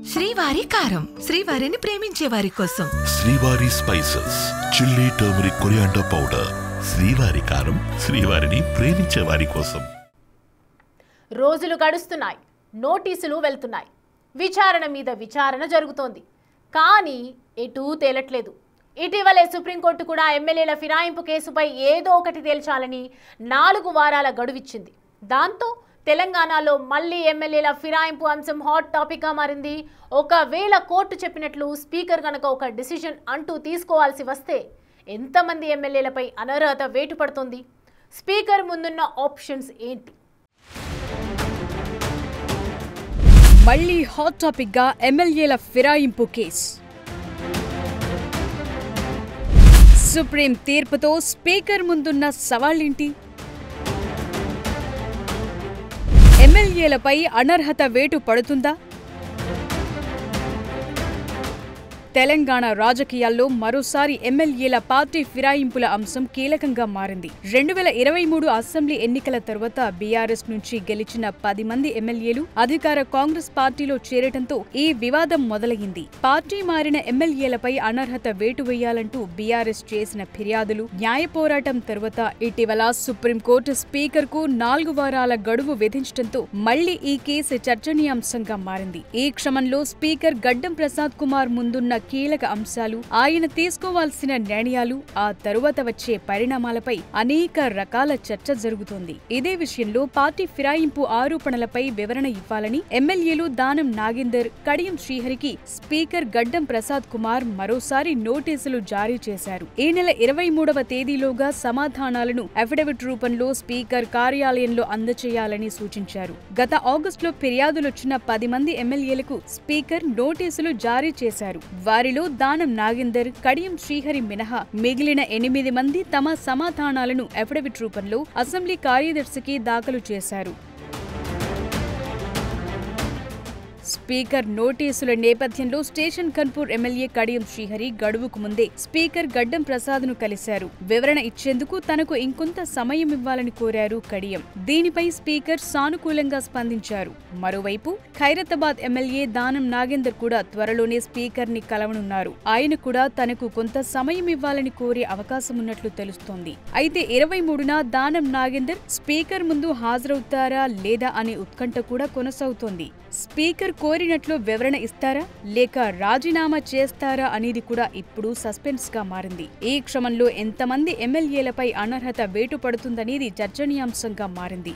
శ్రీవారి కారం, శ్రీవారిని ప్రేమించే వారి కోసం. శ్రీవారి spices, chilli turmeric coriander powder. శ్రీవారి కారం, శ్రీవారిని ప్రేమించే వారి కోసం. రోజులు గడుస్తున్నాయి, నోటీసులు వెళ్తున్నాయి, విచారణ మీద విచారణ జరుగుతోంది. కానీ ఎటూ తేలట్లేదు. ఇటీవలే సుప్రీంకోర్టు కూడా ఎమ్మెల్యేల ఫిరాయింపు కేసుపై ఏదో ఒకటి తేల్చాలని 4 వారాల గడువిచ్చింది. దాంతో తెలంగాణలో మళ్లీ ఎమ్మెల్యేల ఫిరాయింపు అంశం హాట్ టాపిక్గా మారింది. ఒకవేళ కోర్టు చెప్పినట్లు స్పీకర్ కనుక ఒక డిసిజన్ అంటూ తీసుకోవాల్సి వస్తే ఎంతమంది ఎమ్మెల్యేలపై అనర్హత వేటు పడుతుంది? స్పీకర్ ముందున్న ఆప్షన్స్ ఏంటి? మళ్లీ హాట్ టాపిక్గా ఎమ్మెల్యేల ఫిరాయింపు కేసు. సుప్రీం తీర్పుతో స్పీకర్ ముందున్న సవాళ్లేంటి? ఎమ్మెల్యేలపై అనర్హత వేటు పడుతుందా? తెలంగాణ రాజకీయాల్లో మరోసారి ఎమ్మెల్యేల పార్టీ ఫిరాయింపుల అంశం కీలకంగా మారింది. 2023 అసెంబ్లీ ఎన్నికల తర్వాత బీఆర్ఎస్ నుంచి గెలిచిన 10 మంది ఎమ్మెల్యేలు అధికార కాంగ్రెస్ పార్టీలో చేరటంతో ఈ వివాదం మొదలైంది. పార్టీ మారిన ఎమ్మెల్యేలపై అనర్హత వేటు వేయాలంటూ బీఆర్ఎస్ చేసిన ఫిర్యాదులు, న్యాయ పోరాటం తర్వాత ఇటీవల సుప్రీంకోర్టు స్పీకర్ కు 4 వారాల గడువు విధించడంతో మళ్లీ ఈ కేసు చర్చనీయాంశంగా మారింది. ఈ క్రమంలో స్పీకర్ గడ్డం ప్రసాద్ కుమార్ ముందున్న కీలక అంశాలు, ఆయన తీసుకోవాల్సిన నిర్ణయాలు, ఆ తరువాత వచ్చే పరిణామాలపై అనేక రకాల చర్చ జరుగుతోంది. ఇదే విషయంలో పార్టీ ఫిరాయింపు ఆరోపణలపై వివరణ ఇవ్వాలని ఎమ్మెల్యేలు దానం నాగేందర్, కడియం శ్రీహరికి స్పీకర్ గడ్డం ప్రసాద్ కుమార్ మరోసారి నోటీసులు జారీ చేశారు. ఈ నెల 23వ తేదీలోగా సమాధానాలను అఫిడవిట్ రూపంలో స్పీకర్ కార్యాలయంలో అందజేయాలని సూచించారు. గత ఆగస్టులో ఫిర్యాదులొచ్చిన 10 మంది ఎమ్మెల్యేలకు స్పీకర్ నోటీసులు జారీ చేశారు. వారిలో దానం నాగేందర్, కడియం శ్రీహరి మినహా మిగిలిన 8 మంది తమ సమాధానాలను అఫిడవిట్ రూపంలో అసెంబ్లీ కార్యదర్శికి దాఖలు చేశారు. స్పీకర్ నోటీసుల నేపథ్యంలో స్టేషన్ కన్పూర్ ఎమ్మెల్యే కడియం శ్రీహరి గడువుకు ముందే స్పీకర్ గడ్డం ప్రసాద్ ను కలిశారు. వివరణ ఇచ్చేందుకు తనకు ఇంకొంత సమయం ఇవ్వాలని కోరారు కడియం. దీనిపై స్పీకర్ సానుకూలంగా స్పందించారు. మరోవైపు ఖైరతాబాద్ ఎమ్మెల్యే దానం నాగేందర్ కూడా త్వరలోనే స్పీకర్ ని కలవనున్నారు. ఆయన కూడా తనకు కొంత సమయం ఇవ్వాలని కోరే అవకాశం ఉన్నట్లు తెలుస్తోంది. అయితే 23న దానం నాగేందర్ స్పీకర్ ముందు హాజరవుతారా లేదా అనే ఉత్కంఠ కూడా కొనసాగుతోంది. స్పీకర్ కోరినట్లు వివరణ ఇస్తారా లేక రాజీనామా చేస్తారా అనేది కూడా ఇప్పుడు సస్పెన్స్ గా మారింది. ఈ క్రమంలో ఎంతమంది ఎమ్మెల్యేలపై అనర్హత వేటు పడుతుందనేది చర్చనీయాంశంగా మారింది.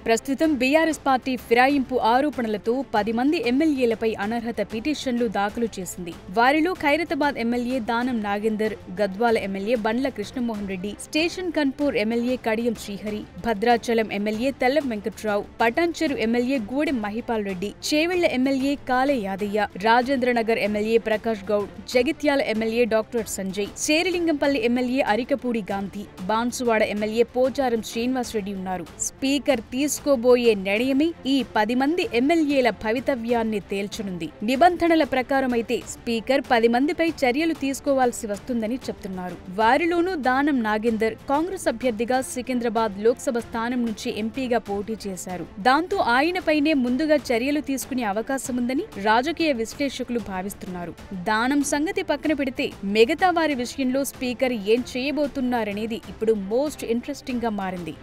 ప్రస్తుతం బీఆర్ఎస్ పార్టీ ఫిరాయింపు ఆరోపణలతో 10 మంది ఎమ్మెల్యేలపై అనర్హత పిటిషన్లు దాఖలు చేసింది. వారిలో Khairatabad MLA Danam Nagender, Gadwal MLA Bandla Krishnamohan Reddy, station Ghanpur MLA Kadiyam Srihari, Bhadrachalam MLA Tellam Venkatrao, Patancheru MLA Gudem Mahipal Reddy, Chevella MLA Kale Yadaiah, Rajendranagar MLA Prakash Goud, Jagtial MLA doctor Sanjay, Serilingampally MLA Arikapudi Gandhi, Banswada MLA Pocharam Srinivasa Reddy ఉన్నారు. స్పీకర్ తీసుకోబోయే నిర్ణయమే ఈ 10 మంది ఎమ్మెల్యేల భవితవ్యాన్ని తేల్చనుంది. నిబంధనల ప్రకారమైతే స్పీకర్ 10 మందిపై చర్యలు తీసుకోవాల్సి వస్తుందని చెప్తున్నారు. వారిలోనూ దానం నాగేందర్ కాంగ్రెస్ అభ్యర్థిగా సికింద్రాబాద్ లోక్సభ స్థానం నుంచి ఎంపీగా పోటీ చేశారు. దాంతో ఆయనపైనే ముందుగా చర్యలు తీసుకునే అవకాశముందని రాజకీయ విశ్లేషకులు భావిస్తున్నారు. దానం సంగతి పక్కన పెడితే మిగతా వారి విషయంలో స్పీకర్ ఏం చేయబోతున్నారనేది ఇప్పుడు మోస్ట్ ఇంట్రెస్టింగ్ గా మారింది.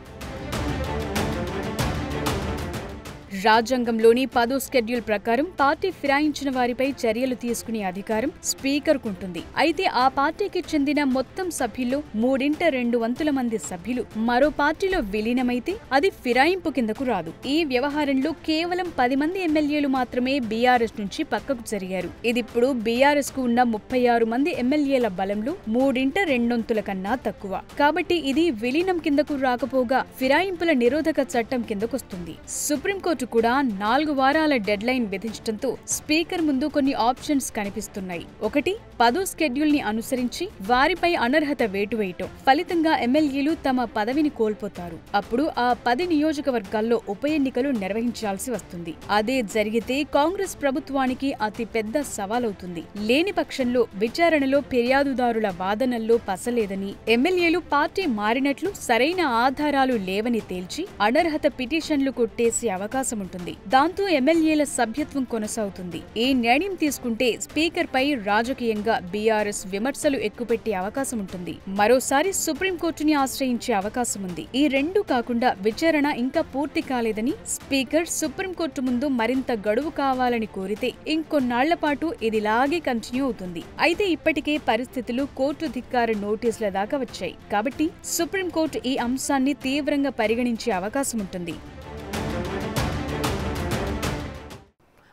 రాజ్యాంగంలోని 10వ షెడ్యూల్ ప్రకారం పార్టీ ఫిరాయించిన వారిపై చర్యలు తీసుకునే అధికారం స్పీకర్కుంటుంది. అయితే ఆ పార్టీకి చెందిన మొత్తం సభ్యుల్లో 3/2 మంది సభ్యులు మరో పార్టీలో విలీనమైతే అది ఫిరాయింపు కిందకు రాదు. ఈ వ్యవహారంలో కేవలం 10 మంది ఎమ్మెల్యేలు మాత్రమే బీఆర్ఎస్ నుంచి పక్కకు జరిగారు. ఇదిప్పుడు బీఆర్ఎస్ కు ఉన్న 36 మంది ఎమ్మెల్యేల బలంలో 3/2 కన్నా తక్కువ. కాబట్టి ఇది విలీనం కిందకు రాకపోగా ఫిరాయింపుల నిరోధక చట్టం కిందకొస్తుంది. సుప్రీంకోర్టు కూడా 4 వారాల డెడ్ లైన్ విధించడంతో స్పీకర్ ముందు కొన్ని ఆప్షన్స్ కనిపిస్తున్నాయి. ఒకటి, 10వ షెడ్యూల్ ని అనుసరించి వారిపై అనర్హత వేటు వేయటం ఫలితంగా ఎమ్మెల్యేలు తమ పదవిని కోల్పోతారు. అప్పుడు ఆ 10 నియోజకవర్గాల్లో ఉప ఎన్నికలు నిర్వహించాల్సి వస్తుంది. అదే జరిగితే కాంగ్రెస్ ప్రభుత్వానికి అతి పెద్ద సవాలవుతుంది. లేని పక్షంలో విచారణలో ఫిర్యాదుదారుల వాదనల్లో పసలేదని, ఎమ్మెల్యేలు పార్టీ మారినట్లు సరైన ఆధారాలు లేవని తేల్చి అనర్హత పిటిషన్లు కొట్టేసే అవకాశం ఉంటుంది. దాంతో ఎమ్మెల్యేల సభ్యత్వం కొనసాగుతుంది. ఈ నిర్ణయం తీసుకుంటే స్పీకర్ పై రాజకీయంగా బీఆర్ఎస్ విమర్శలు ఎక్కుపెట్టే అవకాశం ఉంటుంది. మరోసారి సుప్రీంకోర్టుని ఆశ్రయించే అవకాశం ఉంది. ఈ రెండు కాకుండా విచారణ ఇంకా పూర్తి కాలేదని స్పీకర్ సుప్రీంకోర్టు ముందు మరింత గడువు కావాలని కోరితే ఇంకొన్నాళ్ల పాటు ఇదిలాగే కంటిన్యూ అవుతుంది. అయితే ఇప్పటికే పరిస్థితులు కోర్టు ధిక్కార నోటీసుల దాకా వచ్చాయి. కాబట్టి సుప్రీంకోర్టు ఈ అంశాన్ని తీవ్రంగా పరిగణించే అవకాశం ఉంటుంది.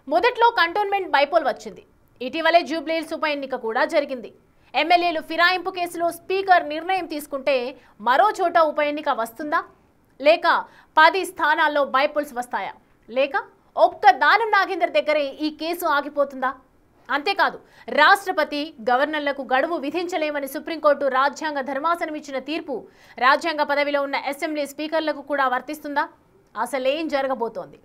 మొదట్లో కంటోన్మెంట్ బైపోల్ వచ్చింది. ఇటీవలే జూబ్లీహిల్స్ ఉప ఎన్నిక కూడా జరిగింది. ఎమ్మెల్యేలు ఫిరాయింపు కేసులో స్పీకర్ నిర్ణయం తీసుకుంటే మరో చోట ఉప ఎన్నిక వస్తుందా, లేక 10 స్థానాల్లో బైపోల్స్ వస్తాయా, లేక ఒక్క దానం నాగేందర్ దగ్గరే ఈ కేసు ఆగిపోతుందా? అంతేకాదు, రాష్ట్రపతి గవర్నర్లకు గడువు విధించలేమని సుప్రీంకోర్టు రాజ్యాంగ ధర్మాసనం ఇచ్చిన తీర్పు రాజ్యాంగ పదవిలో ఉన్న అసెంబ్లీ స్పీకర్లకు కూడా వర్తిస్తుందా? అసలేం జరగబోతోంది?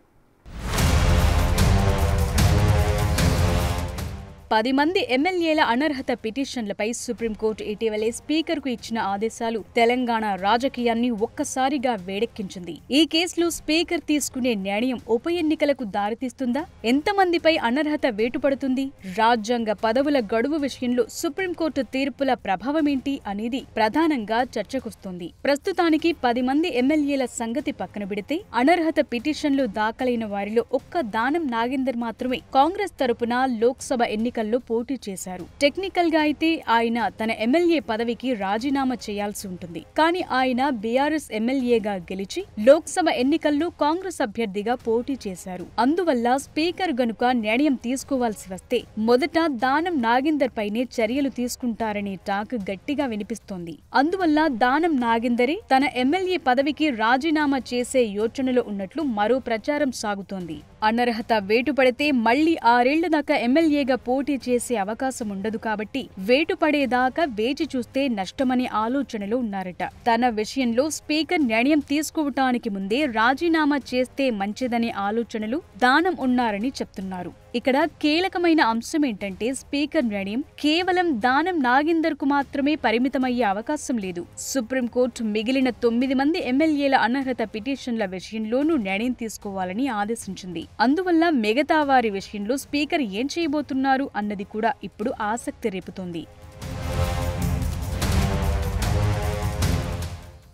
10 మంది ఎమ్మెల్యేల అనర్హత పిటిషన్లపై సుప్రీంకోర్టు ఇటీవలే స్పీకర్కు ఇచ్చిన ఆదేశాలు తెలంగాణ రాజకీయాన్ని ఒక్కసారిగా వేడెక్కించింది. ఈ కేసులో స్పీకర్ తీసుకునే నిర్ణయం ఉప ఎన్నికలకు దారితీస్తుందా? ఎంతమందిపై అనర్హత వేటుపడుతుంది? రాజ్యాంగ పదవుల గడువు విషయంలో సుప్రీంకోర్టు తీర్పుల ప్రభావమేంటి అనేది ప్రధానంగా చర్చకొస్తోంది. ప్రస్తుతానికి 10 మంది ఎమ్మెల్యేల సంగతి పక్కన పెడితే అనర్హత పిటిషన్లు దాఖలైన వారిలో ఒక్క దానం నాగేందర్ మాత్రమే కాంగ్రెస్ తరపున లోక్సభ ఎన్నికల్లో పోటీ చేశారు. టెక్నికల్ గా అయితే ఆయన తన ఎమ్మెల్యే పదవికి రాజీనామా చేయాల్సి ఉంటుంది. కానీ ఆయన బీఆర్ఎస్ ఎమ్మెల్యేగా గెలిచి లోక్సభ ఎన్నికల్లో కాంగ్రెస్ అభ్యర్థిగా పోటీ చేశారు. అందువల్ల స్పీకర్ గనుక నిర్ణయం తీసుకోవాల్సి వస్తే మొదట దానం నాగేందర్ పైనే చర్యలు తీసుకుంటారనే టాక్ గట్టిగా వినిపిస్తోంది. అందువల్ల దానం నాగేందరే తన ఎమ్మెల్యే పదవికి రాజీనామా చేసే యోచనలో ఉన్నట్లు మరో ప్రచారం సాగుతోంది. అనర్హత వేటు పడితే మళ్లీ 6 ఏళ్ల దాకా ఎమ్మెల్యేగా పోటీ చేసే అవకాశం ఉండదు. కాబట్టి వేటు పడేదాకా వేచి చూస్తే నష్టమనే ఆలోచనలో ఉన్నారట. తన విషయంలో స్పీకర్ నిర్ణయం తీసుకోవటానికి ముందే రాజీనామా చేస్తే మంచిదనే ఆలోచనలు దానం ఉన్నారని చెప్తున్నారు. ఇక్కడ కీలకమైన అంశం ఏంటంటే స్పీకర్ నిర్ణయం కేవలం దానం నాగేందర్ కు మాత్రమే పరిమితమయ్యే అవకాశం లేదు. సుప్రీంకోర్టు మిగిలిన 9 మంది ఎమ్మెల్యేల అనర్హత పిటిషన్ల విషయంలోనూ నిర్ణయం తీసుకోవాలని ఆదేశించింది. అందువల్ల మిగతా వారి విషయంలో స్పీకర్ ఏం చేయబోతున్నారు అన్నది కూడా ఇప్పుడు ఆసక్తి రేపుతోంది.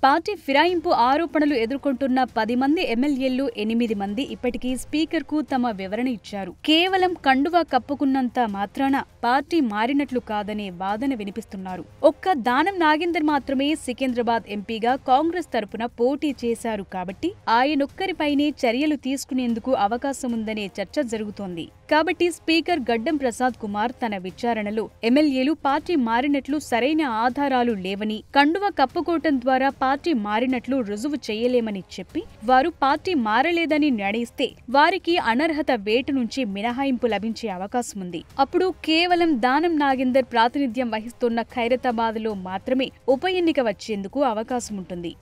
పార్టీ ఫిరాయింపు ఆరోపణలు ఎదుర్కొంటున్న 10 మంది ఎమ్మెల్యేల్లో 8 మంది ఇప్పటికీ స్పీకర్కు తమ వివరణ ఇచ్చారు. కేవలం కండువా కప్పుకున్నంత మాత్రాన పార్టీ మారినట్లు కాదనే వాదన వినిపిస్తున్నారు. ఒక్క దానం నాగేందర్ మాత్రమే సికింద్రాబాద్ ఎంపీగా కాంగ్రెస్ తరపున పోటీ చేశారు కాబట్టి ఆయనొక్కరిపైనే చర్యలు తీసుకునేందుకు అవకాశముందనే చర్చ జరుగుతోంది. కాబట్టి స్పీకర్ గడ్డం ప్రసాద్ కుమార్ తన విచారణలో ఎమ్మెల్యేలు పార్టీ మారినట్లు సరైన ఆధారాలు లేవని, కండువా కప్పుకోవటం ద్వారా పార్టీ మారినట్లు రుజువు చేయలేమని చెప్పి వారు పార్టీ మారలేదని నిర్ణయిస్తే వారికి అనర్హత వేటు నుంచి మినహాయింపు లభించే అవకాశముంది. అప్పుడు కేవలం దానం నాగేందర్ ప్రాతినిధ్యం వహిస్తున్న ఖైరతాబాద్లో మాత్రమే ఉప ఎన్నిక వచ్చేందుకు అవకాశముంటుంది.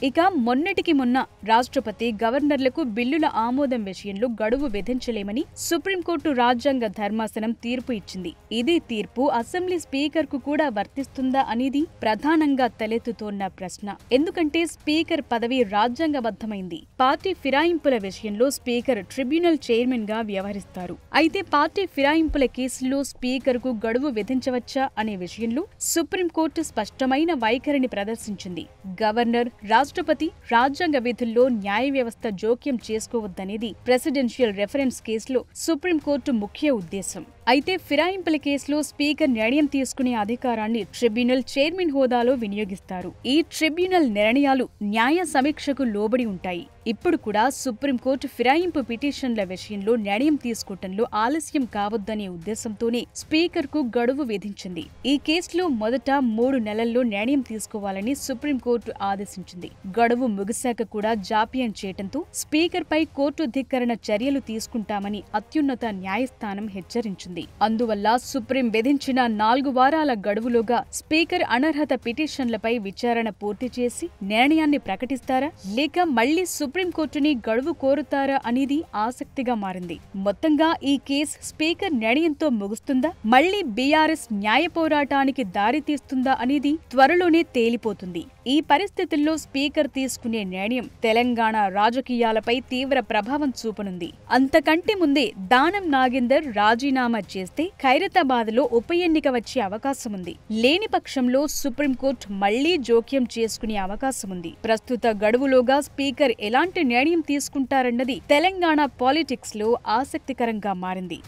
ఇక మొన్నటికి మొన్న రాష్ట్రపతి గవర్నర్లకు బిల్లుల ఆమోదం విషయంలో గడువు విధించలేమని సుప్రీంకోర్టు రాజ్యాంగ ధర్మాసనం తీర్పు ఇచ్చింది. ఇదే తీర్పు అసెంబ్లీ స్పీకర్ కు కూడా వర్తిస్తుందా అనేది ప్రధానంగా తలెత్తుతోన్న ప్రశ్న. ఎందుకంటే స్పీకర్ పదవి రాజ్యాంగబద్ధమైంది. పార్టీ ఫిరాయింపుల విషయంలో స్పీకర్ ట్రిబ్యునల్ చైర్మన్ గా వ్యవహరిస్తారు. అయితే పార్టీ ఫిరాయింపుల కేసుల్లో స్పీకర్ కు గడువు విధించవచ్చా అనే విషయంలో సుప్రీంకోర్టు స్పష్టమైన వైఖరిని ప్రదర్శించింది. గవర్నర్, రాష్ట్రపతి రాజ్యాంగ విధుల్లో న్యాయ వ్యవస్థ జోక్యం చేసుకోవద్దనేది ప్రెసిడెన్షియల్ రెఫరెన్స్ కేసులో సుప్రీంకోర్టు ముఖ్య ఉద్దేశం. అయితే ఫిరాయింపుల కేసులో స్పీకర్ నిర్ణయం తీసుకునే అధికారాన్ని ట్రిబ్యునల్ చైర్మన్ హోదాలో వినియోగిస్తారు. ఈ ట్రిబ్యునల్ నిర్ణయాలు న్యాయ సమీక్షకు లోబడి ఉంటాయి. ఇప్పుడు కూడా సుప్రీంకోర్టు ఫిరాయింపు పిటిషన్ల విషయంలో నిర్ణయం తీసుకోవటంలో ఆలస్యం కావద్దనే ఉద్దేశంతోనే స్పీకర్కు గడువు విధించింది. ఈ కేసులో మొదట 3 నెలల్లో నిర్ణయం తీసుకోవాలని సుప్రీంకోర్టు ఆదేశించింది. గడువు ముగిశాక కూడా జాప్యం చేయటంతో స్పీకర్పై కోర్టు ధిక్కరణ చర్యలు తీసుకుంటామని అత్యున్నత న్యాయస్థానం హెచ్చరించింది. అందువల్ల సుప్రీం విధించిన 4 వారాల గడువులోగా స్పీకర్ అనర్హత పిటిషన్లపై విచారణ పూర్తి చేసి నిర్ణయాన్ని ప్రకటిస్తారా లేక మళ్లీ సుప్రీంకోర్టుని గడువు కోరుతారా అనేది ఆసక్తిగా మారింది. మొత్తంగా ఈ కేసు స్పీకర్ నిర్ణయంతో ముగుస్తుందా, మళ్లీ బీఆర్ఎస్ న్యాయ పోరాటానికి దారి తీస్తుందా అనేది త్వరలోనే తేలిపోతుంది. ఈ పరిస్థితుల్లో స్పీకర్ తీసుకునే నిర్ణయం తెలంగాణ రాజకీయాలపై తీవ్ర ప్రభావం చూపనుంది. అంతకంటే ముందే దానం నాగేందర్ రాజీనామా చేస్తే ఖైరతాబాద్లో ఉప ఎన్నిక వచ్చే అవకాశముంది. లేని పక్షంలో సుప్రీంకోర్టు మళ్లీ జోక్యం చేసుకునే అవకాశముంది. ప్రస్తుత గడువులోగా స్పీకర్ ఎలాంటి నిర్ణయం తీసుకుంటారన్నది తెలంగాణ పాలిటిక్స్ లో ఆసక్తికరంగా మారింది.